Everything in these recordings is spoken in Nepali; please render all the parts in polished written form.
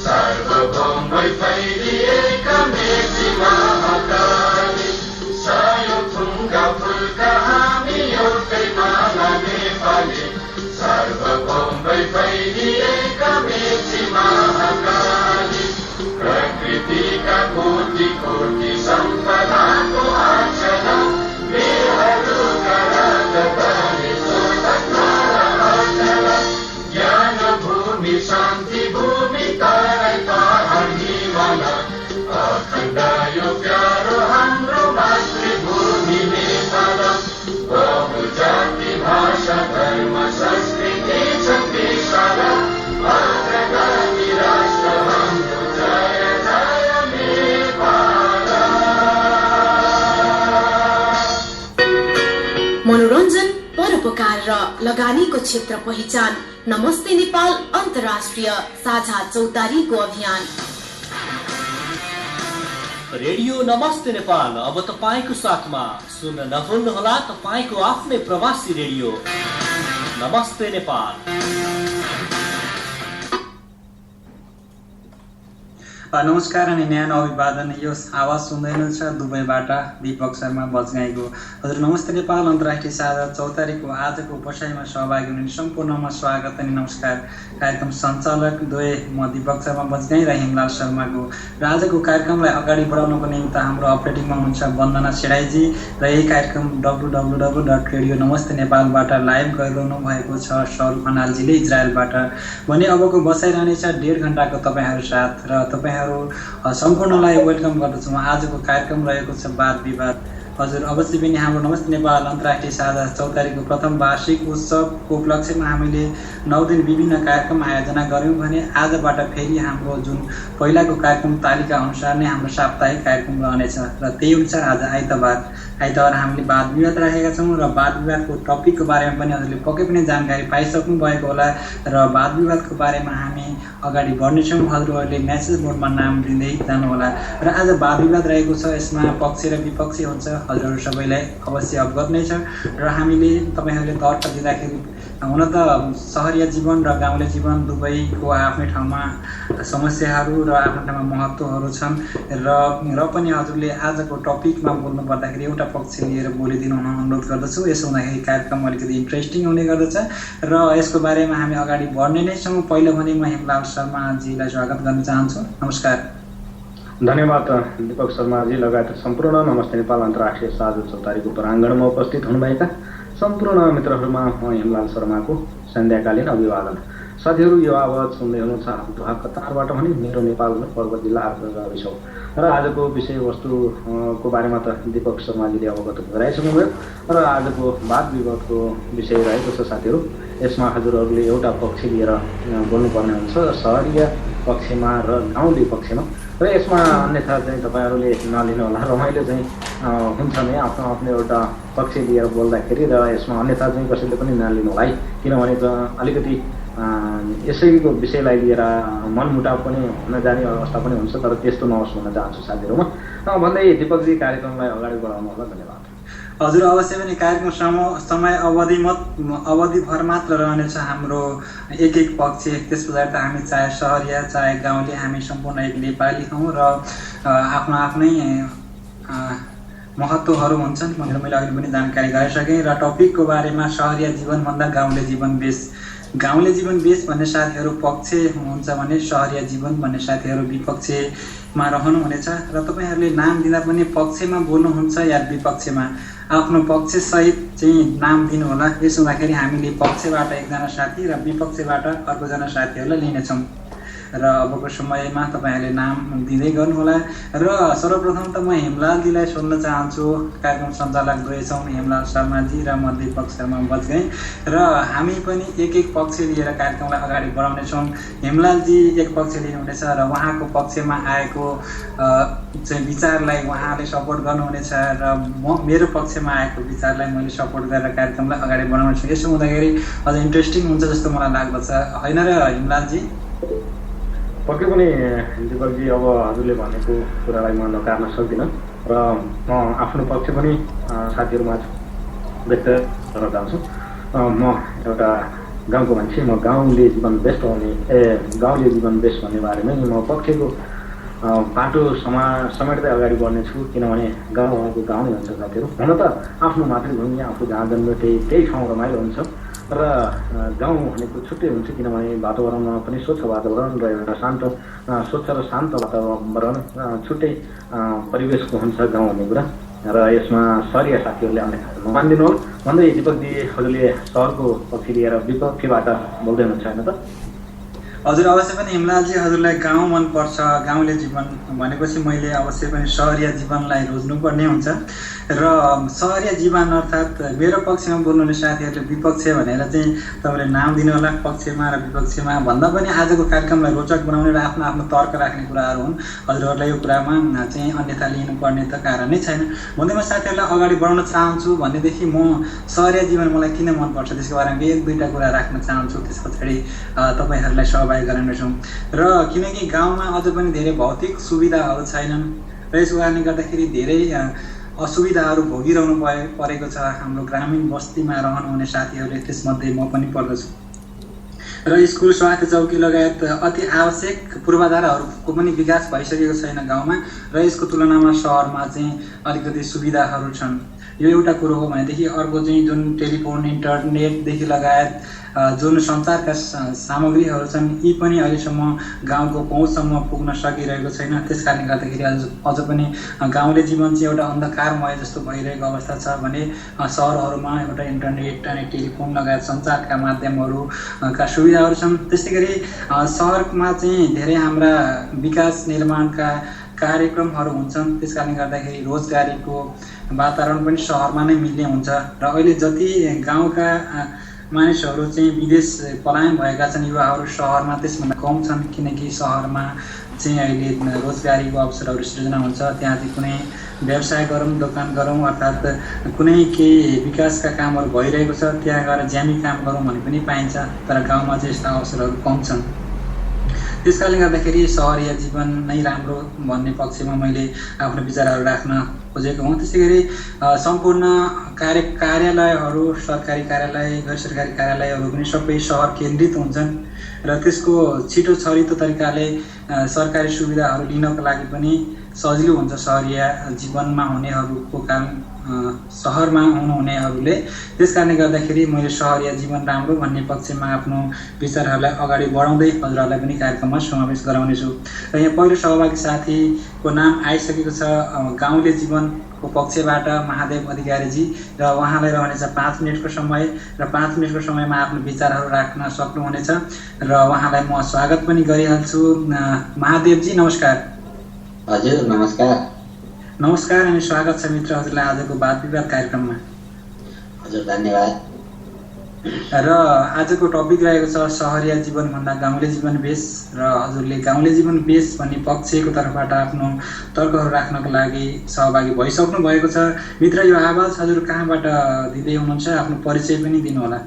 सार्वभौमै फैलिएका मेची महाकाली सायो थुङ्गा फुलका हामी एउटै माला नेपाली सार्वभौमै फैलिएका मेची महाकाली प्रकृतिका कोटि कोटि सम्पदाको आचरा वीरहरूका राजधानी ज्ञान भूमि शान्ति भूमि तराई पहाड हिमाल अखण्ड यो प्यारो हाम्रो मातृभूमि नेपाल बहुजाति भाषा धर्म संस्कृति छ विशाल अग्रगामी राष्ट्र हाम्रो जय जय नेपाल। मनोरञ्जन परोपकार र लगानीको क्षेत्र पहिचान नमस्ते नेपाल अन्तर्राष्ट्रिय साझा चौतारीको अभियान। रेडियो नमस्ते नेपाल अब तपाईको साथमा। सुन्न नभुल्नुहोला तपाईको आफ्नै प्रवासी रेडियो नमस्ते नेपाल। नमस्कार अनि न्यानो अभिवादन। यो आवाज सुन्दै हुनुहुन्छ दुबईबाट दीपक शर्मा बजगाईको। हजुर नमस्ते नेपाल अन्तर्राष्ट्रिय साझा चौतारीको आजको बसाइमा सहभागी हुने सम्पूर्णमा स्वागत अनि नमस्कार। कार्यक्रम सञ्चालक द्वय म दीपक शर्मा बजगाई र हिमलाल शर्माको। र आजको कार्यक्रमलाई अगाडि बढाउनको निमित्त हाम्रो अपरेटिङमा हुनुहुन्छ वन्दना सेडाईजी र यही कार्यक्रम www.radionamasteNepal.बाट लाइभ गरिरहनु भएको छ सर खनालजीले इजरायलबाट। भने अबको बसाइ रहनेछ 1.5 घण्टाको तपाईहरू साथ र तपाईहरू सम्पूर्णलाई वेलकम गर्दछु। आजको कार्यक्रम रहेको छ वाद विवाद। हजुर अवश्य पनि हाम्रो नमस्ते नेपाल अन्तर्राष्ट्रिय साझा चौतारीको प्रथम वार्षिक उत्सवको उपलक्ष्यमा हामीले 9 दिन विभिन्न कार्यक्रम आयोजना गऱ्यौँ भने आजबाट फेरि हाम्रो जुन पहिलाको कार्यक्रम तालिका अनुसार नै हाम्रो साप्ताहिक कार्यक्रम रहनेछ र त्यही अनुसार आज आइतबार हामीले वाद विवाद राखेका छौँ र वाद विवादको टपिकको बारेमा पनि हजुरले पक्कै पनि जानकारी पाइसक्नु भएको होला र वाद विवादको बारेमा हामी अगाडि बढ्नेछौँ। हजुरहरूले म्यासेज बोर्डमा नाम दिँदै जानुहोला र आज वाद विवाद रहेको छ। यसमा पक्ष र विपक्षी हुन्छ, हजुरहरू सबैलाई अवश्य अवगत नै छ र हामीले तपाईँहरूले तर्क दिँदाखेरि हुन त सहरिया जीवन र गाउँले जीवन दुवैको आफ्नै ठाउँमा समस्याहरू र आफ्नो ठाउँमा महत्त्वहरू छन् र पनि हजुरले आजको टपिकमा बोल्नु पर्दाखेरि एउटा पक्ष लिएर बोलिदिनु हुन अनुरोध गर्दछु। यसो हुँदाखेरि कार्यक्रम अलिकति इन्ट्रेस्टिङ हुने गर्दछ र यसको बारेमा हामी अगाडि बढ्ने नै छौँ। पहिलो भने म हिमलाल शर्माजीलाई स्वागत गर्न चाहन्छु। नमस्कार। धन्यवाद दीपक शर्माजी लगायत सम्पूर्ण नमस्ते नेपाल अन्तर्राष्ट्रिय साझा चौतारीको प्राङ्गणमा उपस्थित हुनुभएका सम्पूर्ण मित्रहरूमा म हिमलाल शर्माको सन्ध्याकालीन अभिवादन। साथीहरू यो आवाज सुन्दै हुनुहुन्छ हातुहा कतारबाट भने मेरो नेपालको पर्वत जिल्ला आर्द्र गाविस हो र आजको विषयवस्तुको बारेमा त दीपक शर्माजीले अवगत गराइसक्नुभयो र आजको वाद विवादको विषय रहेको छ साथीहरू। यसमा हजुरहरूले एउटा पक्ष लिएर बोल्नुपर्ने हुन्छ, सहरीय पक्षमा र गाउँले पक्षमा र यसमा अन्यथा चाहिँ तपाईँहरूले नलिनु होला। रमाइलो चाहिँ हुन्छ नै आफ्नो आफ्नो एउटा पक्ष लिएर बोल्दाखेरि र यसमा अन्यथा चाहिँ कसैले पनि नलिनु होला है, किनभने अलिकति यसैको विषयलाई लिएर मनमुटाव पनि हुन जाने अवस्था पनि हुन्छ, तर त्यस्तो नहोस् भन्न चाहन्छु साथीहरूमा। भन्दै दीपकजी कार्यक्रमलाई अगाडि बढाउनु होला। धन्यवाद। हजुर अवश्य पनि कार्यक्रम समय अवधिभर मात्र रहनेछ हाम्रो एक पक्ष। त्यस पछाडि त हामी चाहे सहरिया चाहे गाउँले हामी सम्पूर्ण एक नेपाली हौँ र आफ्नो आफ्नै महत्त्वहरू हुन्छन् भनेर मैले अघि पनि जानकारी गराइसकेँ। र टपिकको बारेमा सहरिया जीवनभन्दा गाउँले जीवन बेस, गाउँले जीवन बेस भन्ने साथीहरू पक्ष हुनुहुन्छ भने सहरिया जीवन भन्ने साथीहरू विपक्षमा रहनुहुनेछ र तपाईँहरूले नाम दिँदा पनि पक्षमा बोल्नुहुन्छ या विपक्षमा आफ्नो पक्षसहित चाहिँ नाम दिनुहोला। यसो हुँदाखेरि हामीले पक्षबाट एकजना साथी र विपक्षबाट अर्कोजना साथीहरूलाई लिनेछौँ र अबको समयमा तपाईँहरूले नाम दिँदै गर्नुहोला। र सर्वप्रथम त म हिमलालजीलाई सोध्न चाहन्छु। कार्यक्रम सञ्चालक दुवै छौँ, हिमलाल शर्माजी र म दीपक शर्मा बजगाई र हामी पनि एक पक्ष लिएर कार्यक्रमलाई अगाडि बढाउनेछौँ। हिमलालजी एक पक्ष लिनुहुनेछ र उहाँको पक्षमा आएको चाहिँ विचारलाई उहाँले सपोर्ट गर्नुहुनेछ र म मेरो पक्षमा आएको विचारलाई मैले सपोर्ट गरेर कार्यक्रमलाई अगाडि बढाउनेछु। यसो हुँदाखेरि अझ इन्ट्रेस्टिङ हुन्छ जस्तो मलाई लाग्दछ, होइन र हिमलालजी? पक्कै पनि दीपकजी, अब हजुरले भनेको कुरालाई म नकार्न सक्दिनँ र म आफ्नो पक्ष पनि साथीहरूमा व्यक्त गर्न चाहन्छु। म एउटा गाउँको मान्छे, म गाउँले जीवन बेस्ट गाउँले जीवन बेस्ट भन्ने बारेमै म पक्षको बाटो समेट्दै अगाडि बढ्नेछु। किनभने गाउँ भनेको गाउँ नै हुन्छ साथीहरू। हुन त आफ्नो मातृभूमि, आफू जहाँ जन्म त्यही ठाउँ रमाइलो हुन्छ, र गाउँ भनेको छुट्टै हुन्छ। किनभने वातावरणमा पनि स्वच्छ वातावरण र एउटा स्वच्छ र शान्त वातावरण छुट्टै परिवेशको हुन्छ गाउँ भन्ने कुरा। र यसमा सहरिया साथीहरूले आउने नमानिदिनु हो भन्दै दिपक दी हजुरले सहरको पक्ष लिएर विपक्षबाट बोल्दै हुनुहुन्छ होइन त? हजुर, अवश्य पनि हिमलालजी, हजुरलाई गाउँ मनपर्छ, गाउँले जीवन भनेपछि मैले अवश्य पनि सहरिया जीवनलाई रोज्नुपर्ने हुन्छ। र सहरिया जीवन अर्थात् मेरो पक्षमा बोल्नुहुने साथीहरूले विपक्ष भनेर चाहिँ तपाईँले नाम दिनु होला, पक्षमा र विपक्षमा भन्दा पनि आजको कार्यक्रमलाई रोचक बनाउने र आफ्नो आफ्नो तर्क राख्ने कुराहरू हुन्। हजुरहरूलाई यो कुरामा चाहिँ अन्यथा लिनुपर्ने त कारण नै छैन। भन्दै म साथीहरूलाई अगाडि बढाउन चाहन्छु भनेदेखि म सहरिया जीवन मलाई किन मनपर्छ त्यसको बारेमा एक दुईवटा कुरा राख्न चाहन्छु। त्यस पछाडि तपाईँहरूलाई सहभागी गराउनेछौँ। र किनकि गाउँमा अझ पनि धेरै भौतिक सुविधाहरू छैनन् र यसको कारणले गर्दाखेरि धेरै असुविधाहरू भोगिरहनु परेको छ हाम्रो ग्रामीण बस्तीमा रहनुहुने साथीहरूले। त्यसमध्ये म पनि पर्दछु। र स्कुल, स्वास्थ्य चौकी लगायत अति आवश्यक पूर्वाधारहरूको पनि विकास भइसकेको छैन गाउँमा, र यसको तुलनामा सहरमा चाहिँ अलिकति सुविधाहरू छन्। यो एउटा कुरो हो भनेदेखि अर्को चाहिँ जुन टेलिफोन, इन्टरनेटदेखि लगायत जुन सञ्चारका सामग्रीहरू छन् यी पनि अहिलेसम्म गाउँको पहुँचसम्म पुग्न सकिरहेको छैन। त्यस कारणले गर्दाखेरि अझ पनि गाउँले जीवन चाहिँ एउटा अन्धकारमय जस्तो भइरहेको अवस्था छ भने सहरहरूमा एउटा इन्टरनेट अनि टेलिफोन लगायत सञ्चारका माध्यमहरूका सुविधाहरू छन्। त्यस्तै गरी सहरमा चाहिँ धेरै हाम्रा विकास निर्माणका कार्यक्रमहरू हुन्छन्। त्यस कारणले गर्दाखेरि रोजगारीको वातावरण पनि सहरमा नै मिल्ने हुन्छ। र अहिले जति गाउँका मानिसहरू चाहिँ विदेश पलायन भएका छन् युवाहरू सहरमा त्यसभन्दा कम छन्। किनकि सहरमा चाहिँ अहिले रोजगारीको अवसरहरू सृजना हुन्छ। त्यहाँ चाहिँ कुनै व्यवसाय गरौँ, दोकान गरौँ, अर्थात् कुनै केही विकासका कामहरू भइरहेको छ त्यहाँ गएर ज्यामी काम गरौँ भने पनि पाइन्छ। तर गाउँमा चाहिँ यस्ता अवसरहरू कम छन्। त्यस कारणले गर्दाखेरि सहरिया जीवन नै राम्रो भन्ने पक्षमा मैले आफ्नो विचारहरू राख्न खोजेको हुँ। त्यसै गरी सम्पूर्ण कार्यालयहरू, सरकारी कार्यालय, गैर सरकारी कार्यालयहरू पनि सबै सहर केन्द्रित हुन्छन् र त्यसको छिटो छरितो तरिकाले सरकारी सुविधाहरू लिनको लागि पनि सजिलो हुन्छ सहरिया जीवनमा हुनेहरूको काम सहरमा हुनुहुनेहरूले। त्यस कारणले गर्दाखेरि मैले सहरिया जीवन राम्रो भन्ने पक्षमा आफ्नो विचारहरूलाई अगाडि बढाउँदै हजुरहरूलाई पनि कार्यक्रममा समावेश गराउनेछु। र यहाँ पहिलो सहभागी साथीको नाम आइसकेको छ गाउँले जीवनको पक्षबाट महादेव अधिकारीजी, र उहाँलाई रहनेछ 5 मिनटको समय, र 5 मिनटको समयमा आफ्नो विचारहरू राख्न सक्नुहुनेछ र उहाँलाई म स्वागत पनि गरिहाल्छु। महादेवजी नमस्कार। हजुर नमस्कार। नमस्कार अनि स्वागत छ मित्र हजुरलाई आजको वाद विवाद कार्यक्रममा। हजुर धन्यवाद। र आजको टपिक रहेको छ सहरिया जीवनभन्दा गाउँले जीवन बेस, र हजुरले गाउँले जीवन बेस भन्ने पक्षको तर्फबाट आफ्नो तर्कहरू राख्नको लागि सहभागी भइसक्नु भएको छ। मित्र यो आवाज हजुर कहाँबाट दिँदै हुनुहुन्छ? आफ्नो परिचय पनि दिनुहोला।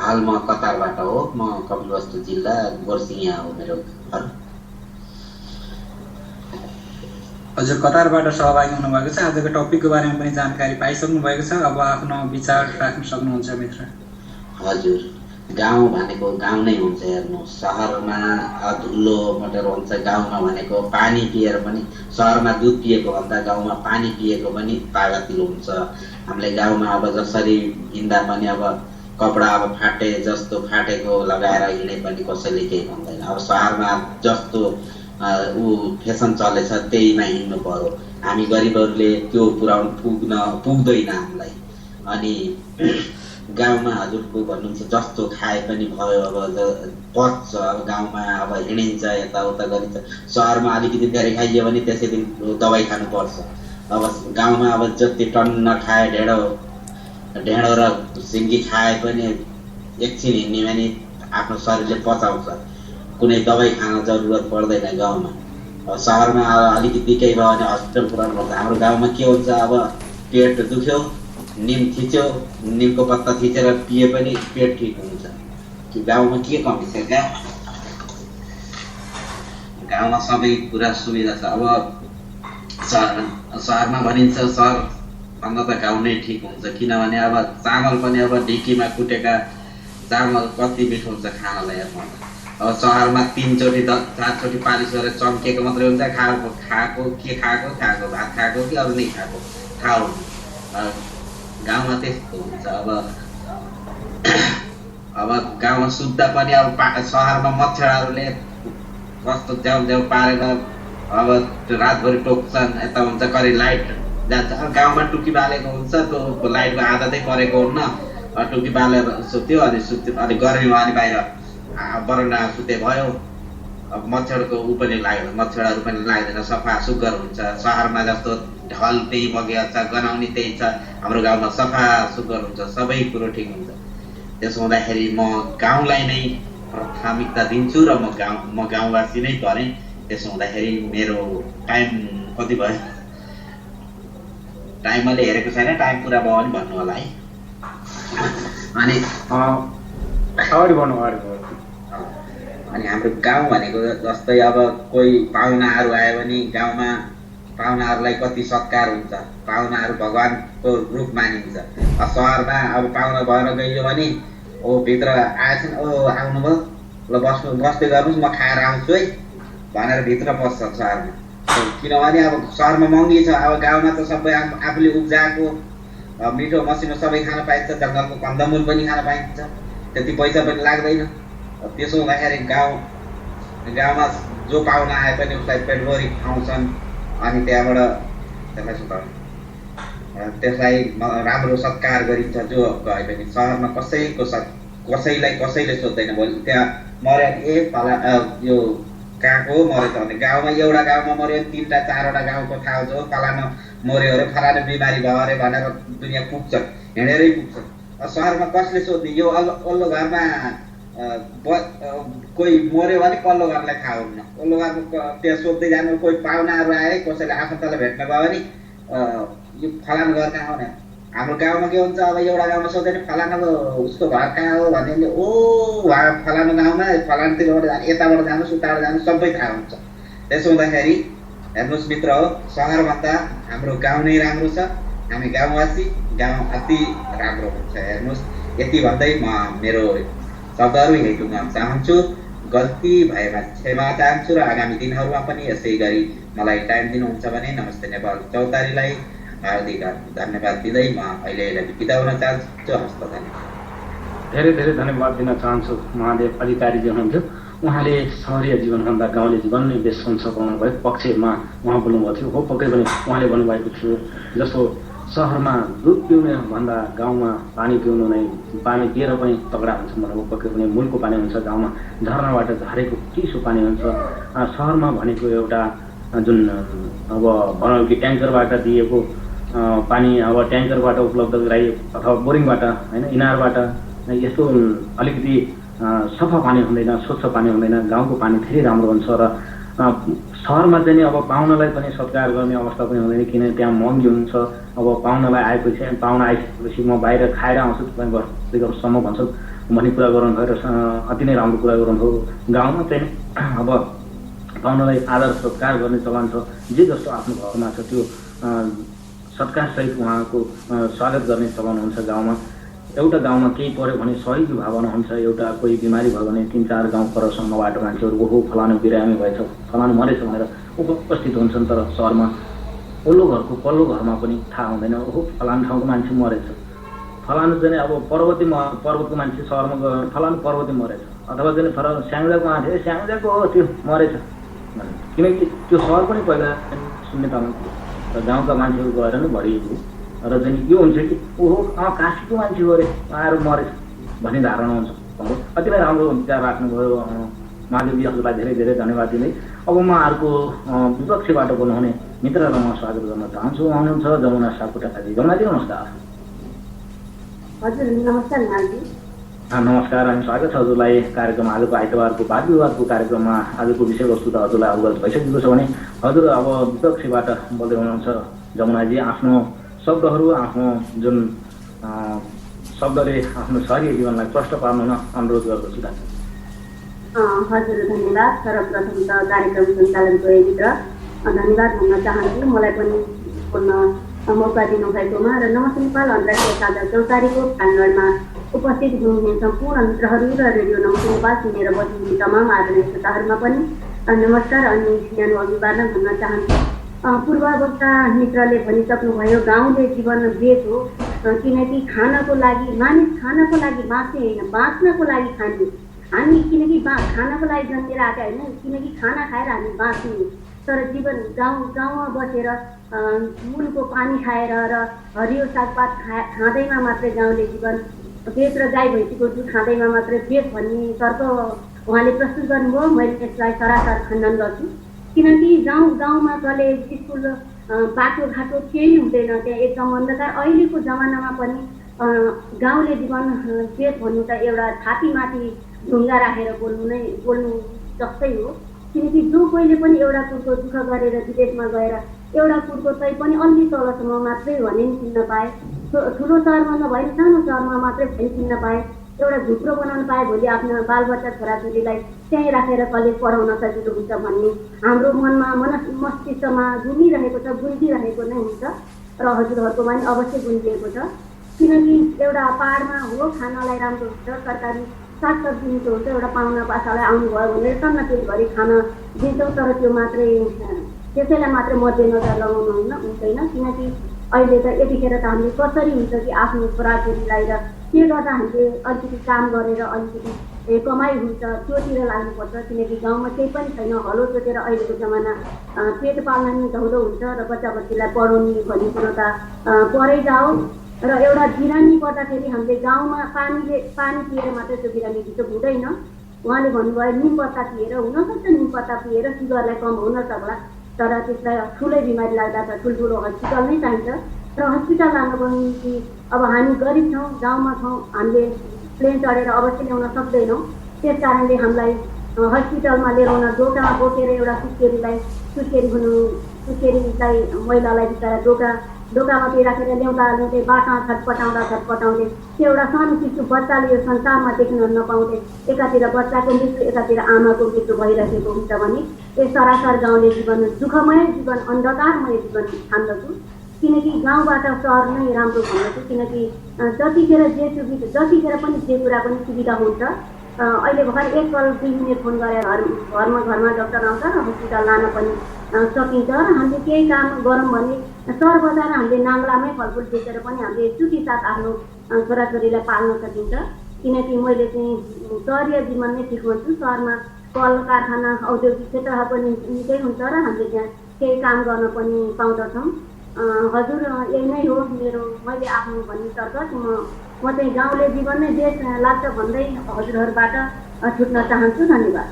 हाल म कतारबाट हो। म कपिलवस्तु जिल्ला गोरसिङिया हो मेरो घर। हजुर कतारबाट सहभागी हुनुभएको छ। आजको टपिकको बारेमा पनि जानकारी पाइसक्नु भएको छ। अब आफ्नो विचार राख्न सक्नुहुन्छ मित्र। हजुर गाउँ भनेको गाउँ नै हुन्छ। हेर्नु सहरमा धुलो मटर हुन्छ, गाउँमा भनेको पानी पिएर पनि सहरमा दुध पिएको भन्दा गाउँमा पानी पिएको पनि तागतिलो हुन्छ। हामीले गाउँमा अब जसरी हिँड्दा पनि अब कपडा अब फाटे जस्तो फाटेको लगाएर हिँडे पनि कसैले केही भन्दैन। अब सहरमा जस्तो फेसन चलेछ त्यहीमा हिँड्नु पर्यो। हामी गरिबहरूले त्यो पुग्दैन हामीलाई। अनि गाउँमा हजुरको भन्नुहुन्छ जस्तो खाए पनि भयो, अब पच्छ। अब गाउँमा अब हिँडिन्छ, यताउता गरिन्छ। सहरमा अलिकति धेरै खाइयो भने त्यसै दिन दबाई खानुपर्छ। अब गाउँमा अब जति टन्न खाए ढेँडो र सिङ्गी खाए पनि एकछिन हिँड्ने भने आफ्नो शरीरले पचाउँछ, कुनै दबाई खान जरुरत पर्दैन गाउँमा। अब सहरमा अब अलिकति केही भयो भने हस्पिटल पुऱ्याउनु पर्छ। हाम्रो गाउँमा के हुन्छ, अब पेट दुख्यो, निम थिच्यो, निमको पत्ता थिचेर पिए पनि पेट ठिक हुन्छ। कि गाउँमा के कमी छ क्या? गाउँमा सबै कुरा सुविधा छ। अब सहरमा भनिन्छ सहर भन्दा त गाउँ नै ठिक हुन्छ। किनभने अब चामल पनि अब ढिकीमा कुटेका चामल कति मिठो हुन्छ खानलाई हेर्नु। अब सहरमा 3 चोटि 4 चोटि पालिस गरेर चम्केको मात्रै हुन्छ, खाएको के खाएको भात खाएको कि अरू नै खाएको थाहा हुन्छ। गाउँमा त्यस्तो हुन्छ। अब गाउँमा सुत्दा पनि अब सहरमा मच्छरहरूले कस्तो ज्याउ पारेर अब रातभरि टोक्छन्, यता हुन्छ करि लाइट जान्छ। गाउँमा टुकी बालेको हुन्छ, त्यो लाइटको आदतै परेको हुन्न, टुकी बालेर सुत्यो अनि गर्मीमा अनि बाहिर बरन्डा सुते भयो। अब मच्छरको ऊ पनि लाग्दैन, मच्छरहरू पनि लाग्दैन, सफा सुग्घर हुन्छ। सहरमा जस्तो ढल त्यही बगिहाल्छ, गनाउने त्यही छ, हाम्रो गाउँमा सफा सुग्घर हुन्छ, सबै कुरो ठिक हुन्छ। त्यसो हुँदाखेरि म गाउँलाई नै प्राथमिकता दिन्छु र म गाउँवासी नै परेँ। त्यसो हुँदाखेरि मेरो टाइम कति भयो? टाइम मैले हेरेको छैन, टाइम पुरा भयो भने भन्नु होला है। अनि अनि हाम्रो गाउँ भनेको जस्तै अब कोही पाहुनाहरू आयो भने गाउँमा पाहुनाहरूलाई कति सत्कार हुन्छ, पाहुनाहरू भगवानको रूप मानिन्छ। सहरमा अब पाहुना भएर गइयो भने भित्र आएछन्, आउनुभयो, ल बस्दै गर्नुहोस्, म खाएर आउँछु है भनेर भित्र पस्छ सहरमा। किनभने अब सहरमा महँगी छ, अब गाउँमा त सबै आफूले उब्जाएको मिठो मसिनो सबै खान पाइन्छ, जङ्गलको कन्दमूल पनि खान पाइन्छ, त्यति पैसा पनि लाग्दैन। त्यसो हुँदाखेरि गाउँमा जो पाहुना आए पनि उसलाई पेटभरि खुवाउँछन् अनि त्यहाँबाट त्यसलाई राम्रो सत्कार गरिन्छ जो गए पनि। सहरमा कसैलाई कसैले सोध्दैन, भोलि त्यहाँ मर्यो फला यो कहाँको मर्यो त भने गाउँमा एउटा गाउँमा मर्यो 3टा 4वटा गाउँको थाहा हुन्छ, फलानु मर्यो अरे, फलानु बिमारी भयो अरे भनेर दुनियाँ पुग्छ, हिँडेरै पुग्छ। सहरमा कसले सोध्ने? यो अल्लो घरमा कोही मर्यो भने पल्लो घरलाई थाहा हुन्न, पल्लो घरमा त्यहाँ सोध्दै जानु। कोही पाहुनाहरू आए, कसैले आफन्तलाई भेट्न गयो भने यो फलानु घर कहाँ हो न? हाम्रो गाउँमा के हुन्छ, अब एउटा गाउँमा सोध्दैन फलानु उसको घर कहाँ हो भने फलानु गाउँमा फलानुतिरबाट जानु, यताबाट जानुहोस् उताबाट जानुहोस्, सबै थाहा हुन्छ। त्यसो हुँदाखेरि हेर्नुहोस् मित्र हो, सहरभन्दा हाम्रो गाउँ नै राम्रो छ। हामी गाउँवासी, गाउँ अति राम्रो हुन्छ। हेर्नुहोस्, यति भन्दै म मेरो शब्दहरू यही टुङ्गाउन चाहन्छु। गल्ती भएमा क्षमा चाहन्छु र आगामी दिनहरूमा पनि यसै गरी मलाई टाइम दिनुहुन्छ भने नमस्ते नेपाल चौतारीलाई हार्दिक धन्यवाद दिँदै म अहिले बिदा हुन चाहन्छु। हस्त धन्यवाद। धेरै धेरै धन्यवाद दिन चाहन्छु महादेव अधिकारीजी हुनुहुन्छ। उहाँले सहरीय जीवनभन्दा गाउँले जीवन नै बेस हुन्छ भन्नुभएको पक्षमा उहाँ बोल्नुभएको थियो। हो पक्कै पनि उहाँले भन्नुभएको थियो जस्तो सहरमा दुध पिउने भन्दा गाउँमा पानी पिउनु नै, पानी पिएर पनि तगडा हुन्छ भनेको पक्कै पनि मूलको पानी हुन्छ। गाउँमा झरनाबाट झरेको चिसो पानी हुन्छ। सहरमा भनेको एउटा जुन अब भनौँ कि ट्याङ्करबाट दिएको पानी, अब ट्याङ्करबाट उपलब्ध गराइएको अथवा बोरिङबाट होइन, इनारबाट यस्तो अलिकति सफा पानी हुँदैन, स्वच्छ पानी हुँदैन। गाउँको पानी धेरै राम्रो हुन्छ र सहरमा चाहिँ अब पाहुनालाई पनि सत्कार गर्ने अवस्था पनि हुँदैन, किन त्यहाँ महँगी हुन्छ। अब पाहुनालाई आएपछि, पाहुना आइसकेपछि म बाहिर खाएर आउँछु, तपाईँ बस्दै गर्नुसम्म भन्छन् भन्ने कुरा गर्नुभयो र अति नै राम्रो कुरा गर्नुभयो। गाउँमा चाहिँ अब पाहुनालाई आदर सत्कार गर्ने चलन छ। जे जस्तो आफ्नो घरमा छ त्यो सत्कारसहित उहाँको स्वागत गर्ने चलन हुन्छ गाउँमा। एउटा गाउँमा केही पर्यो भने सहयोगी भावना हुन्छ। एउटा कोही बिमारी भयो भने 3-4 गाउँ परसम्मबाट मान्छेहरू ओहो फलानु बिरामी भएछ, फलानु मरेछ भनेर उपस्थित हुन्छन्। तर सहरमा ओल्लो घरको पल्लो घरमा पनि थाहा हुँदैन, ओहो फलानु ठाउँको मान्छे मरेछ, फलानु चाहिँ अब पर्वतको मान्छे सहरमा गयो फलानु पर्वती मरेछ, अथवा चाहिँ स्याङ्जाको मान्छे स्याङ्जाको हो त्यो मरेछ, किनकि त्यो सहर पनि पहिला शून्यतामा थियो र गाउँका मान्छेहरू गएर नै भरिएको र चाहिँ यो हुन्छ कि ओहो काशीको मान्छे गरे आएर मरेछ भन्ने धारणा हुन्छ। अति नै राम्रो विचार राख्नुभयो महादेवजी, हजुरलाई धेरै धेरै धन्यवाद दिँदै अब म अर्को विपक्षबाट बोल्नुहुने मित्रलाई म स्वागत गर्न चाहन्छु। आउनुहुन्छ जमुना सापकोटाजी। जमुनाजी नमस्कार। हजुर नमस्कार महाजी। नमस्कार, हामी स्वागत छ हजुरलाई कार्यक्रम आजको आइतबारको वाद विवादको कार्यक्रममा। आजको विषयवस्तु त हजुरलाई अवगत भइसकेको छ भने हजुर अब विपक्षबाट बोल्दै हुनुहुन्छ जमुनाजी। आफ्नो शब्दहरू, आफ्नो जुन शब्दले आफ्नो सहरीय जीवनलाई प्रष्ट पार्नु न अनुरोध गर्दछु। हजुर धन्यवाद। सर्वप्रथम त कार्यक्रम सञ्चालनको भित्र धन्यवाद भन्न चाहन्छु, मलाई पनि बोल्न मौका दिनुभएकोमा। र नमस्ते नेपाल अन्तर्राष्ट्रिय साझा चौतारीको प्राङ्गणमा उपस्थित हुनुहुने सम्पूर्ण मित्रहरू र रेडियो नमस्ते नेपाल सुनेर बसिने तमाम आदरणीय श्रोताहरूमा पनि नमस्कार अनि सानो अभिवादन भन्न चाहन्छु। पूर्ववक्ता मित्रले भनिसक्नुभयो गाउँले जीवन बेस हो, किनकि खानको लागि मानिस खानको लागि बाँच्ने होइन, बाँच्नको लागि खाने। हामी किनकि खानको लागि जन्मेर आएका होइन, किनकि खाना खाएर हामी बाँच्ने। तर जीवन गाउँमा बसेर मूलको पानी खाएर र हरियो सागपात खाँदैमा मात्रै गाउँले जीवन बेस र गाई भैँसीको दुध खाँदैमा मात्रै बेस भन्ने तर्क उहाँले प्रस्तुत गर्नुभयो। मैले त्यसलाई सरासर खण्डन गर्छु, किनकि गाउँमा कलेज स्कुल बाटोघाटो केही हुँदैन, त्यहाँ एकदम अन्धकार। अहिलेको जमानामा पनि गाउँले जीवन बेस भन्नु त एउटा छातीमाथि ढुङ्गा राखेर बोल्नु जस्तै हो। किनकि जो कोहीले पनि एउटा कुरको दुःख गरेर विदेशमा गएर एउटा कुरको तै पनि अलि तलसम्म मात्रै भने नि चिन्न पाए, ठुलो सहरमा नभए सानो सहरमा मात्रै भने चिन्न पाए, एउटा झुप्रो बनाउन पाए भोलि आफ्नो बालबच्चा छोराछोरीलाई त्यहीँ राखेर कलेज पढाउन सजिलो हुन्छ भन्ने हाम्रो मनमा मस्तिष्कमा गुनिरहेको छ, गुन्जिरहेको नै हुन्छ र हजुरहरूको पनि अवश्य गुन्जिएको छ। किनकि एउटा पाहाडमा हो खानालाई राम्रो हुन्छ, तरकारी सागसब्जी मिठो हुन्छ, एउटा पाहुना पासालाई आउनुभयो भने टन्न पेटभरि खाना दिन्छौँ, तर त्यो मात्रै त्यसैलाई मात्रै मध्यनजर लगाउनु हुँदैन। किनकि अहिले त यतिखेर त हामीले कसरी हुन्छ कि आफ्नो छोराछोरीलाई र के गर्दा हामीले अलिकति काम गरेर अलिकति कमाइ हुन्छ त्योतिर लाग्नुपर्छ। किनकि गाउँमा केही पनि छैन, हलो जोतेर अहिलेको जमाना पेट पाल्न नि धौलो हुन्छ र बच्चा बच्चीलाई पढाउने भन्ने कुरो त परै जाओ। र एउटा बिरामी पर्दाखेरि हामीले गाउँमा पानी पिएर मात्रै त्यो बिरामी भित्र हुँदैन। उहाँले भन्नुभयो निम पत्ता पिएर, हुनसक्छ निम पत्ता पिएर सुगरलाई कम हुन सक्ला, तर त्यसलाई ठुलै बिमारी लाग्दा त ठुल्ठुलो हस्पिटल नै चाहिन्छ। र हस्पिटल लानको निम्ति अब हामी गरिब छौँ, गाउँमा छौँ, हामीले प्लेन चढेर अवश्य ल्याउन सक्दैनौँ। त्यस कारणले हामीलाई हस्पिटलमा लिएर आउन डोकामा बोकेर एउटा सुत्केरीलाई महिलालाई बिचरा डोकामा त्यो राखेर ल्याउँदै बाटोमा छटपटाउँदै त्यो एउटा सानो शिशु बच्चाले यो संसारमा देख्न नपाउँदै एकातिर बच्चाको मृत्यु एकातिर आमाको मृत्यु भइरहेको हुन्छ भने यस सरासर गाउँले जीवन दुःखमय जीवन, अन्धकारमय जीवन ठान्दछु। किनकि गाउँबाट सहर नै राम्रो भन्दछु। किनकि जतिखेर पनि जे कुरा पनि सुविधा हुन्छ। अहिले भर्खर 1 कल 2 मिनट फोन गरेर घरमा डक्टर आउँछ र हस्पिटल लान पनि सकिन्छ। र हामीले केही काम गरौँ भने सहर बजारमा हामीले नाङ्लामै फलफुल बेचेर पनि हामीले सुखी साथ आफ्नो छोराछोरीलाई पाल्न सकिन्छ। किनकि मैले चाहिँ सहरीय जीवन नै ठिक भन्छु। सहरमा कल कारखाना औद्योगिक क्षेत्रहरू पनि निकै हुन्छ र हामीले त्यहाँ केही काम गर्न पनि पाउँदछौँ। हजुर यही नै हो मैले आफ्नो भन्ने तर्क। म चाहिँ गाउँले जीवन नै बेस लाग्छ भन्दै हजुरहरूबाट छुट्न चाहन्छु। धन्यवाद।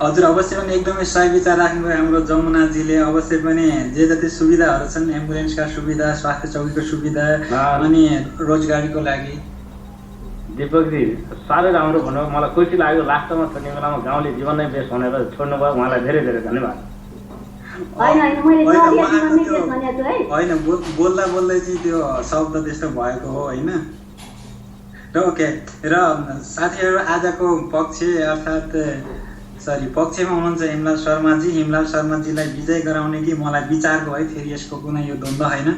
हजुर अवश्य पनि एकदमै सही विचार राख्नुभयो हाम्रो जमुनाजीले। अवश्य पनि जे जति सुविधाहरू छन्, एम्बुलेन्सका सुविधा, स्वास्थ्य चौकीको सुविधा अनि रोजगारीको लागि दीपकजी साह्रै राम्रो भन्नुभयो। मलाई खुसी लाग्यो लास्टमा छोड्ने बेलामा गाउँले जीवन नै बेस भनेर छोड्नुभयो। उहाँलाई धेरै धेरै धन्यवाद। होइन बोल्दा बोल्दै चाहिँ त्यो शब्द त्यस्तो भएको हो होइन। र ओके, र साथीहरू आजको पक्षमा हुनुहुन्छ हिमलाल शर्माजी। हिमलाल शर्माजीलाई विजय गराउने कि मलाई विचारको है, फेरि यसको कुनै यो द्वन्द्व होइन।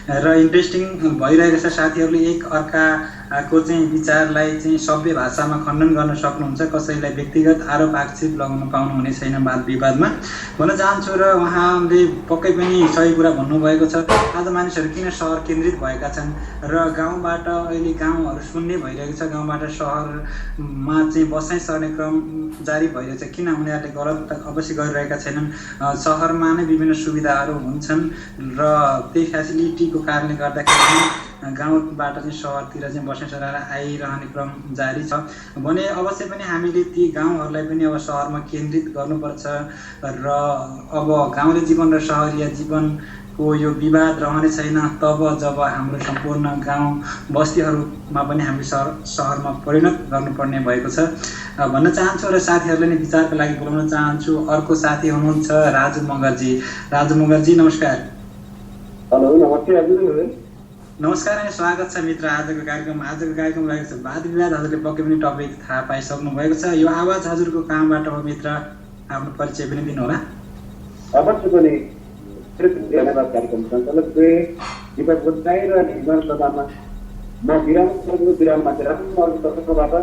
र इन्ट्रेस्टिङ भइरहेको छ। साथीहरूले एक अर्काको चाहिँ विचारलाई चाहिँ सभ्य भाषामा खण्डन गर्न सक्नुहुन्छ, कसैलाई व्यक्तिगत आरोप आक्षेप लगाउन पाउनुहुने छैन वाद विवादमा भन्न चाहन्छु। र उहाँले पक्कै पनि सही कुरा भन्नुभएको छ। आज मानिसहरू किन सहर केन्द्रित भएका छन् र गाउँबाट अहिले गाउँहरू शून्य भइरहेको छ, गाउँबाट सहरमा चाहिँ बसाइ सर्ने क्रम जारी भइरहेछ। किन उनीहरूले गलत अवश्य गरिरहेका छैनन्। सहरमा नै विभिन्न सुविधाहरू हुन्छन् र त्यही फेसिलिटीको कारणले गर्दाखेरि गाउँबाट चाहिँ सहरतिर चाहिँ बसाइ सरेर आइरहने क्रम जारी छ भने अवश्य पनि हामीले ती गाउँहरूलाई पनि अब सहरमा केन्द्रित गर्नुपर्छ। र अब गाउँले जीवन र सहरीय जीवनको यो विवाद रहने छैन तब जब हाम्रो सम्पूर्ण गाउँ बस्तीहरूमा पनि हामी सहरमा परिणत गर्नुपर्ने भएको छ भन्न चाहन्छु। र साथीहरूले नै विचारको लागि बोलाउन चाहन्छु। अर्को साथी हुनुहुन्छ राजु मगरजी। राजु मगरजी नमस्कार। हेलो नमस्ते। नमस्कार अनि स्वागत छ मित्र आजको कार्यक्रम रहेको छ वाद विवाद। हजुरले पक्कै पनि टपिक थाहा पाइसक्नु भएको छ। यो आवाज हजुरको कहाँबाट हो मित्र, आफ्नो परिचय पनि दिनुहोला। अवश्य पनि धन्यवाद। कार्यक्रम सञ्चालक दीपक गुप्ताई र हिमाल प्रधानमा म विराममाथि राख्नु अरू तर्फबाट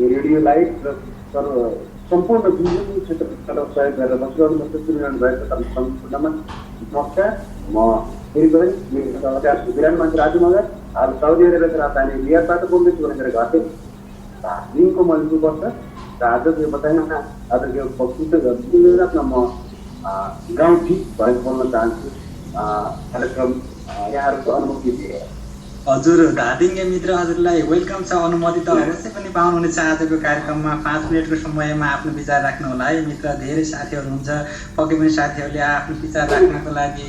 रेडियोलाई र सम्पूर्ण जुन क्षेत्रबाट सहयोग गरेर बसिरहनु सुनिरहनु भएको तपाईँ सम्पूर्णमा नमस्कार। म फेरि पनि विराममाथि राजु मगर अब साउदी अरेबियाको राजधानी रियादबाट बोल्दैछु भनेर घर थिएँ। दिनको मजबुर पर्छ र आजको यो बताइमा आजको यो पक्ष म गाउँ ठिक भएको बोल्न चाहन्छु। कार्यक्रम यहाँहरूको अनुमति दिएर हजुर धादिङे मित्र हजुरलाई वेलकम छ। अनुमति त अवश्य पनि पाउनुहुनेछ। आजको कार्यक्रममा 5 मिनटको समयमा आफ्नो विचार राख्नु होला है मित्र। धेरै साथीहरू हुन्छ, पक्कै पनि साथीहरूले आफ्नो विचार राख्नको लागि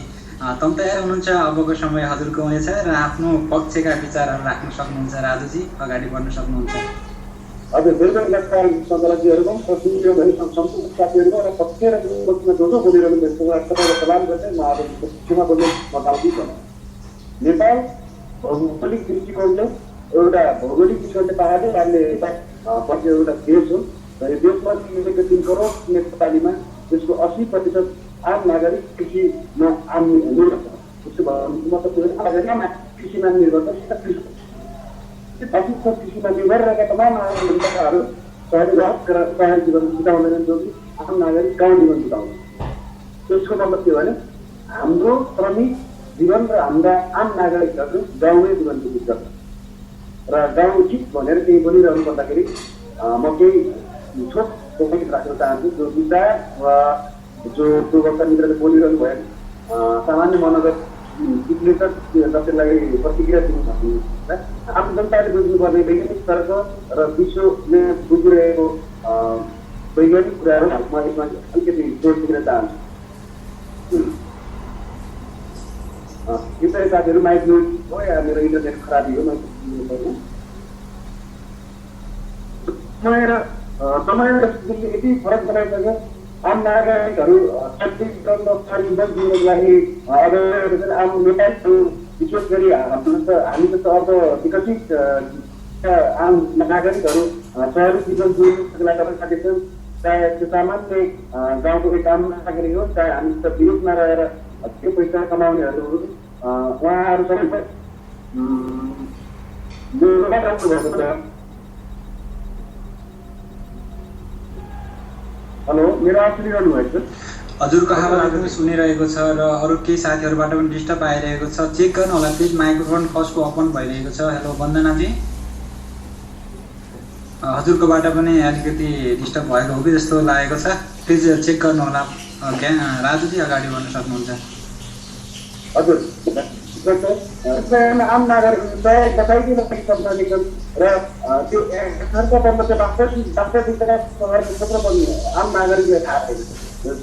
तम तयार हुनुहुन्छ। अबको समय हजुरको हुनेछ र आफ्नो पक्षका विचारहरू राख्न सक्नुहुन्छ। राजुजी अगाडि बढ्न सक्नुहुन्छ। हजुर सञ्चालकजीहरूको सम्पूर्ण साथीहरूको र पक्ष र जो जो बोलिरहनु भएको तपाईँलाई सलाम गर्दै म आज क्षमा बोल्ने बताउँछु। नेपाल भौगोलिक दृष्टिकोणले एउटा भौगोलिक दृष्टिकोणले पाहाडले राज्य पछि एउटा देश हो र यो देशमा 3 करोड नेपालीमा त्यसको 80% आम नागरिक कृषिमा आम निर्भर छ। त्यसो भयो कृषिमा निर्भर छ। कृषिमा निर्भर रहेका तमाम जनताहरू सहर जीवन बिताउँदैनन् जो कि आम नागरिक गाउँ जीवन बिताउँछ। त्यसको मतलब के भने हाम्रो श्रमिक जीवन र हाम्रा आम नागरिकहरू गाउँमै जीवन व्यतीत गर्छ र गाउँ उचित भनेर केही बोलिरहनु पर्दाखेरि म केही छोट राख्न चाहन्छु। जो विचार वा जो पूर्वका मित्रले बोलिरहनु भयो सामान्य मनोगत त्यसलाई प्रतिक्रिया दिनु सक्नुहुन्छ। आम जनताले बुझ्नुपर्ने वैज्ञानिक तर्क र विश्वले बुझिरहेको वैज्ञानिक कुराहरू म यसमा अलिकति जोड दिन चाहन्छु। कृपया साथीहरू माइक म्युट हो या मेरो इन्टरनेट खराबी हो। समय यति फरक बनाइसक्यो। आम नागरिकहरू दिनको लागि आम नेपालहरू विशेष गरी हामी जस्तो अर्ध विकसित आम नागरिकहरू सहरी जीवन जिउनको लागि सकेका छन्। चाहे त्यो सामान्य गाउँको एक आम नागरिक हो, चाहे हामी विदेशमा रहेर त्यो पैसा कमाउनेहरू उहाँहरू सबै हेलो मेरो आवाज सुनिरहनु भएको छ? हजुरको आवाज पनि सुनिरहेको छ र अरू केही साथीहरूबाट पनि डिस्टर्ब आइरहेको छ। चेक गर्नु होला प्लिज। माइक्रोफोन फर्स्टको ओपन भइरहेको छ। हेलो वन्दनाजी, हजुरकोबाट पनि अलिकति डिस्टर्ब भएको हो कि जस्तो लागेको छ। प्लिज चेक गर्नु होला। राजुजी अगाडि बढ्न सक्नुहुन्छ। हजुर आम नागरिक बताइदिन सक्छन् र त्यो सरकारबाट वास्तविकता सहरको क्षेत्र पनि आम नागरिकलाई थाहा छैन।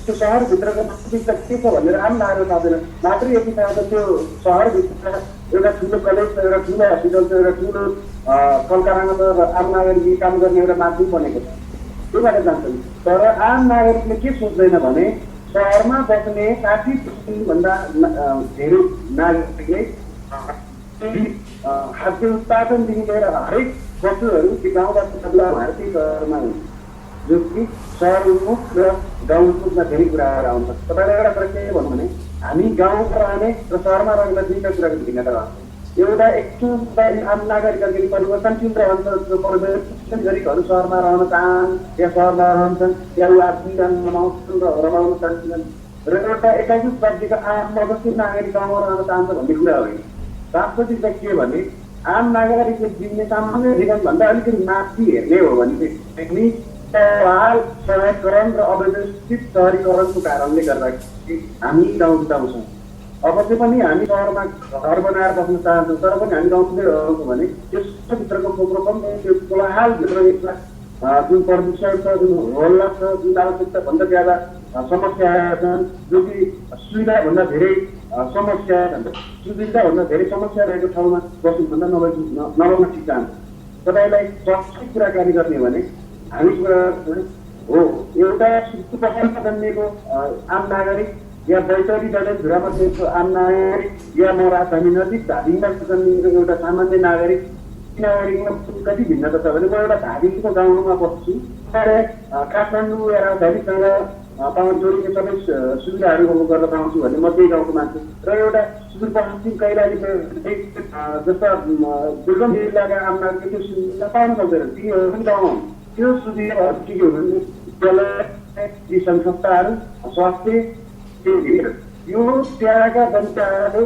त्यो सहरभित्रको वास्तविकता के छ भनेर आम नागरिक थाहा छैन। मात्रै यति थाहा छ त्यो सहरभित्र एउटा ठुलो कलेज छ, एउटा ठुलो हस्पिटल छ, एउटा ठुलो कलकारखाना छ र आम नागरिक काम गर्ने एउटा माध्यम बनेको छ। त्योबाट जान्छन्। तर आम नागरिकले के सोच्दैन भने सहरमा बस्ने 60%भन्दा धेरै नागरिकले खाद्य उत्पादनदेखि लिएर हरेक वस्तुहरू गाउँबाट बदलाव भएर त्यही सहरमा हुन्छ, जो कि सहर उन्मुख र गाउँ उन्मुखमा धेरै कुराहरू आउँछ। तपाईँलाई एउटा कुरा के भनौँ भने हामी गाउँमा रहने र सहरमा रहेका दुईवटा कुराको भिन्नता रहन्छ। एउटा एकचोटि आम नागरिकहरू परिवर्तनशील रहन्छ। नागरिकहरू सहरमा रहन चाहन् या सहरमा रहन्छन् या आफ्नो जीवन मनाउँछन् र रमाउन चाहन्छन् र एउटा 21 राज्यका आम मधेसी नागरिक गाउँमा रहन चाहन्छ भन्ने कुरा होइन। वास्तविकता के भने आम नागरिकले जिउने सामान्य जीवनभन्दा अलिकति माथि हेर्ने हो भने चाहिँ सहरीकरण र अव्यवस्थित सहरीकरणको कारणले गर्दाखेरि हामी गाउँ बिताउँछौँ। अवश्य पनि हामी सहरमा घर बनाएर बस्न चाहन्छौँ, तर पनि हामी गाउँमै रहन्छौँ भने त्यसभित्रको प्रोग्राम त्यो कोलाहालभित्र जुन प्रदूषण छ, जुन हल्ला छ, जुन आवश्यकताभन्दा ज्यादा समस्याहरू छन्, जो कि सुविधाभन्दा धेरै समस्या सुविधाभन्दा धेरै समस्या रहेको ठाउँमा बस्नुभन्दा नबस्न ठिक चाहन्छ। तपाईँलाई स्वास्थ्य कुराकानी गर्ने भने हामी हो एउटा सुपहारमा जन्मिएको आम नागरिक या बैतडी डडेलधुरामा बसेको आम नागरिक या म राजधानी नजिक धादिङमा जन्मिएको एउटा सामान्य नागरिक नागरिकमा कति भिन्नता छ भने म एउटा धादिङको गाउँमा बस्छु, तर काठमाडौँ या राजधानीसँग जोडिने सबै सुविधाहरू गर्न पाउँछु भन्ने म त्यही गाउँको मान्छे र एउटा सुदूरपश्चिम कैलाली जस्ता दुर्गम जिल्लाका आम नागरिकले त्यो सुविधा पाउन सक्दैन। तिनीहरू पनि गाउँमा त्यो सुविधा के हो भने विद्यालय, संस्थाहरू, स्वास्थ्य यो त्यहाँका जनताहरू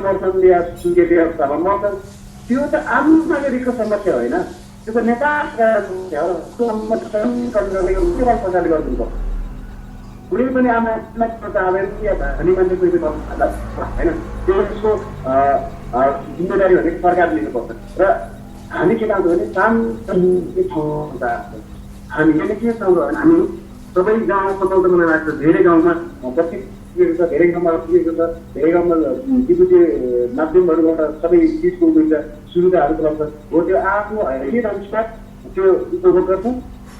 मौसमले सुकेको अवस्थामा मौसम त्यो त आम नागरिकको समस्या होइन, त्यो त नेपालका समस्या हो। प्रकारले गरिदिनु कुनै पनि आमा चाहँदैन या धनी मान्छे कोही होइन, त्यसको जिम्मेदारी भनेको सरकारले लिनुपर्छ। र हामी के चाहन्छौँ भने शान्ति ठाउँ चाहन्छौँ। हामीले के चाहन्छौँ भने हामी सबै गाउँ सफल बनाएर राख्छ। धेरै गाउँमा बत्ती पुगेको छ, धेरै गाउँमा पुगेको छ, धेरै गाउँमा विद्युतीय माध्यमहरूबाट सबै चिजको सुविधाहरू उपलब्ध हो। त्यो आफ्नो हैसियत अनुसार त्यो उपभोग गर्छ,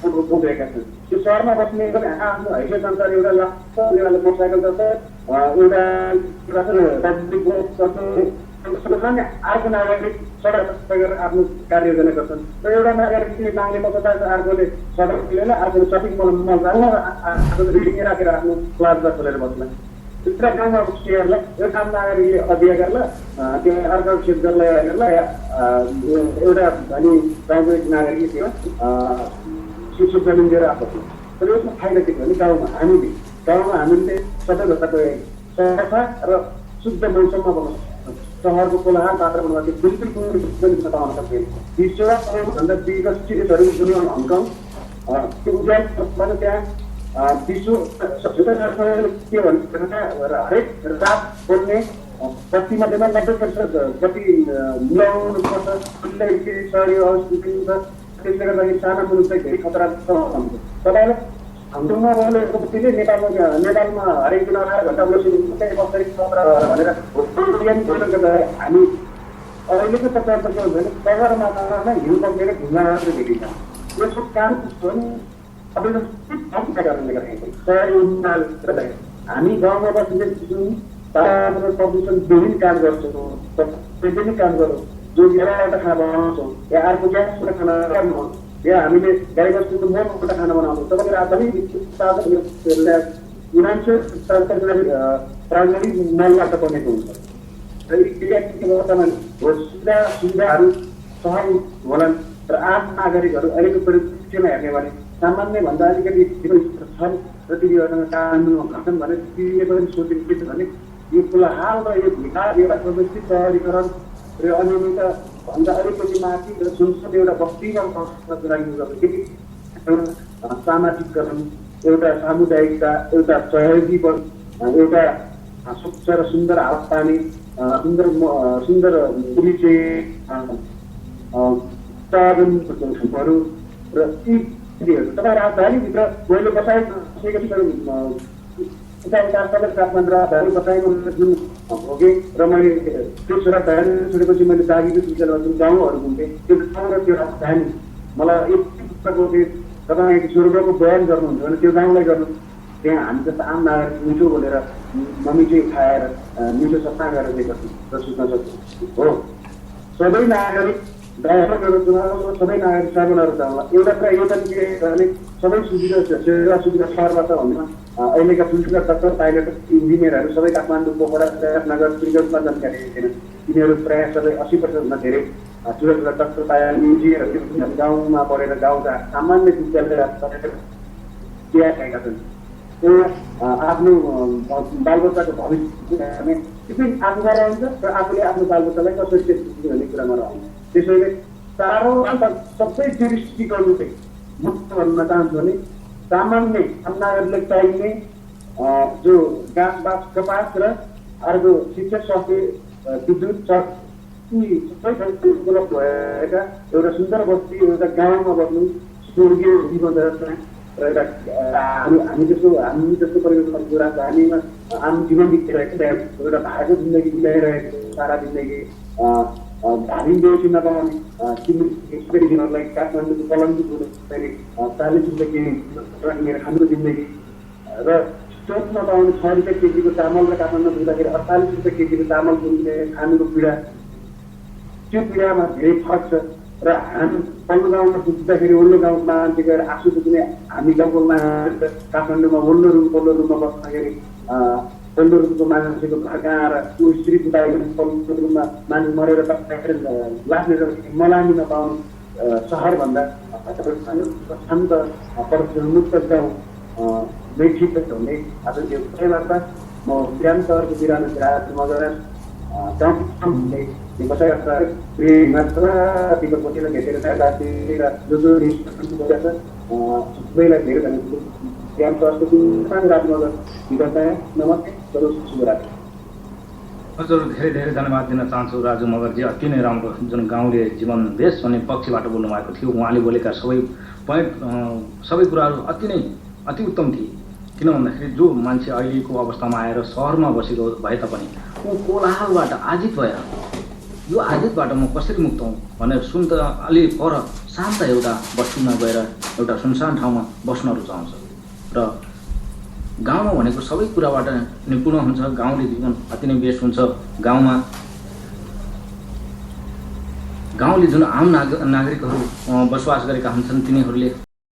भोगिरहेका छन्। त्यो सहरमा बस्ने पनि आफ्नो हैसियत अनुसार एउटा लाग्छ, एउटा मोटरसाइकल गर्छ, एउटा अर्को नागरिक सडक गरेर आफ्नो कार्य गर्ने गर्छन्। र एउटा नागरिकले माग्ने मत अर्कोले सडक लिएर अर्कोले ट्राफिक मल अर्कोले रिडिङ राखेर आफ्नो प्लाजा खोलेर बस्ला। एउटा गाउँमा बस्नेहरूलाई एउटा आम नागरिकले अधिया गर्ला, त्यहाँ अर्को क्षेत्रलाई हेर्ला, एउटा धनी गाउँको एक नागरिकले त्यो शिक्षक जमिन दिएर आएको छ। तर यसमा फाइदा के भने गाउँमा हामीले सबैभन्दा सफा र शुद्ध मौसममा बनाउँछ। सहरको कोलाहल वातावरणमा त्यो बिल्कुल पनि सताउन सक्दैन। विश्वभन्दा विकसित देशहरू दुनियाँमा हङकङ त्यो उद्यानबाट त्यहाँ विश्व के भन्छ हरेक रात बोल्ने बत्तीमध्येमा 90% बत्ती मिलाउनुपर्छ। सहरी अवस्थिति छ, त्यसले गर्दाखेरि साना मुलुक चाहिँ धेरै खतरा छ। तपाईँलाई हाम्रोमा रहेको बत्तीले नेपालमा हरेक दिन 18 घन्टा बस्दै खतरा भनेर हामी अहिलेको प्रचार के हुन्छ भने बजार मात्रामा हिउँ बगेर घुम्न मात्रै भेटिन्छ। यसको कारण कस्तो भने कारणले गर्दाखेरि हामी गाउँमा बस्ने जुन वातावरण प्रदूषण विभिन्न काम गर्छौँ, त्यसले काम गरौँ, जो एउटा खाना बनाउँछौँ या अर्को ग्यासबाट खाना बनाउँछौँ या हामीले गाई बस्तुको मलबाट खाना बनाउँछौँ। तपाईँले आधुनिक प्राइमरी मलबाट बनेको हुन्छ। सुविधाहरू सहज होलान् र आम नागरिकहरू अहिलेको परिस्थितिमा हेर्ने भने सामान्य भन्दा अलिकति छन् र तिनीहरूसँग कानुनमा घट्छन् भने तिमीले पनि सोचेको के छ भने यो कोलाहाल र यो भिड एउटा व्यवस्थित सहरीकरण र अनियमित भन्दा अलिकति माथि र संसद एउटा बस्तीमा एउटा सामाजिककरण, एउटा सामुदायिकता, एउटा सहयोगी, एउटा स्वच्छ र सुन्दर हावापानी, सुन्दर परिचय ठाउँहरू र यी तपाईँ राजधानीभित्र मैले बसाइसकेको काठमाडौँ राजधानी बसाइको जुन भोगेँ र मैले त्यो राजधानी छोडेपछि मैले दागीको सिलसिलामा जुन गाउँहरू घुम्थेँ त्यो गाउँ र त्यो राजधानी मलाई एक पुस्तकको तपाईँ स्वर्गको बयान गर्नुहुन्छ भने त्यो गाउँलाई गर्नु। त्यहाँ हामी जस्तो आम नागरिक मिठो बोलेर नमिठो खाएर मिठो सपना गरेर दिएको र सुत्न सक्छौँ। हो, सबै नागरिक सबै नागरिक साबुनहरू चाहला। एउटा कुरा यो पनि के भने सबै सुविधा सेवा सुविधा सहरमा छ भन्दा अहिलेका ठुल्ठुला डक्टर, पाइलट, इन्जिनियरहरू सबै काठमाडौँ, पोखरा, नगर, त्रिगतमा जानकारी थिएन। तिनीहरू प्रायः सबै 80%भन्दा धेरै ठुला डक्टर, पाइलट, इन्जिनियरहरू गाउँमा पढेर गाउँका सामान्य विद्यालय छन्। त्यो आफ्नो बालबच्चाको भविष्य आफूमा रहन्छ र आफूले आफ्नो बालबच्चालाई कसरी भन्ने कुरामा रहन्छ। त्यसैले चारो सबै दृष्टिकोण चाहिँ मुक्त भन्न चाहन्छु भने सामान्य आम नागरिकलाई चाहिने जो घाँस बाँस कपास र अर्को शिक्षा, स्वास्थ्य, विद्युत यी सबै उपलब्ध भएका एउटा सुन्दर बस्ती, एउटा गाउँमा बस्नु स्वर्गीय जीवन र एउटा हामी जस्तो परिवेशमा राजधानीमा आम जीवन बिताइरहेको एउटा भाडाको जिन्दगी बिताइरहेको सारा जिन्दगी भारी बेसी नपाउने दिनहरूलाई काठमाडौँको कलङ्गीको 40 रुपियाँ किनेर खानुको जिन्दगी र स्टोरमा पाउने 6 रुपियाँ केजीको चामल र काठमाडौँ पुग्दाखेरि 48 रुपियाँ केजीको चामल खानुको पीडा, त्यो पीडामा धेरै फरक छ। र हामी पल्लो गाउँमा सुत्दाखेरि वल्लो गाउँको मान्छे गएर आँसु सुत्ने, हामी गाउँको मान्छे काठमाडौँमा वल्लो रुम पल्लो रुममा बस्दाखेरि पल्लो रुमको मान्छेको घर कहाँ आएर त्यो स्त्री पुताएको पल्लो रुममा मान्छे मरेर लास्ने मलामी नपाउनु सहरभन्दा शान्त प्रदूषणमुक्त गाउँ मेठी हुने आज यो वार्ता म बिहान सहरको बिरानो मगर हुँदै बसाइरहेको मात्र तिब्बतपट्टिलाई भेटेर जो सबैलाई धेरै धन्यवाद। बिहान सहरको राजनगर नमस्ते शुभरात्रि। हजुर धेरै धेरै धन्यवाद दिन चाहन्छु राजु मगरजी। अति नै राम्रो जुन गाउँले जीवन देश भन्ने पक्षबाट बोल्नु भएको थियो। उहाँले बोलेका सबै पोइन्ट सबै कुराहरू अति उत्तम थिए। किन भन्दाखेरि जो मान्छे अहिलेको अवस्थामा आएर सहरमा बसेको भए तापनि ऊ कोलाहलबाट आजित भएर यो आदितबाट म कसरी मुक्त हुँ भनेर त अलि पर शान्त एउटा बस्तीमा गएर एउटा सुनसान ठाउँमा बस्न रुचाउँछ। र गाउँमा भनेको सबै कुराबाट निपुण हुन्छ। गाउँले जीवन अति नै बेस्ट हुन्छ। गाउँले जुन आम नागरिकहरू बसोबास गरेका हुन्छन् तिनीहरूले